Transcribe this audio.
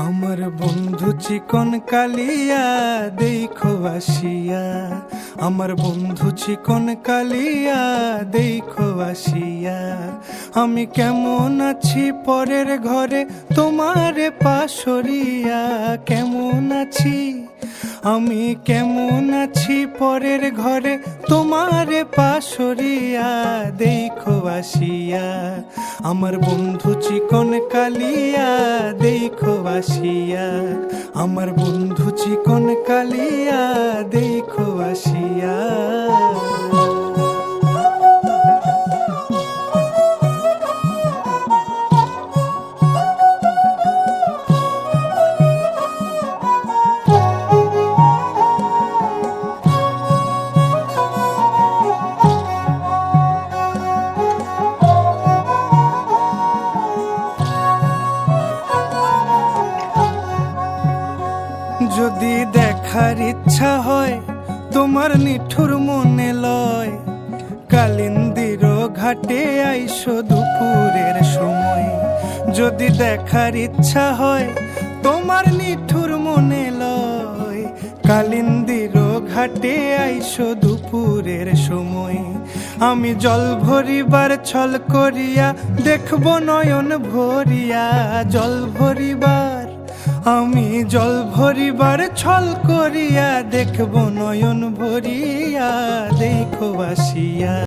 আমার বন্ধু চিকন কালিয়া দেখো আসিয়া, আমার বন্ধু চিকন কালিয়া দেখো আসিয়া। আমি কেমন আছি পরের ঘরে তোমারে পাশরিয়া, কেমন আছি আমি কেমন আছি পরের ঘরে তোমারে পাশরিয়া দেখো আসিয়া। আমার বন্ধু চিকন কালিয়া দেখো আসিয়া, আমার বন্ধু চিকন কালিয়া দেখো আসিয়া। যদি দেখার ইচ্ছা হয় তোমার নিঠুর মনে লয়, কালিন্দির ঘাটে আইসো দুপুরের সময়। যদি দেখার ইচ্ছা হয় তোমার নিঠুর মনে লয়, কালিন্দির ঘাটে আইসো দুপুরের সময়। আমি জল ভরিবার ছল করিয়া দেখবো নয়ন ভরিয়া, জল ভরিবার আমি জল ভরিবার ছল করিয়া দেখবো নয়ন ভরিয়া দেখো আসিয়া।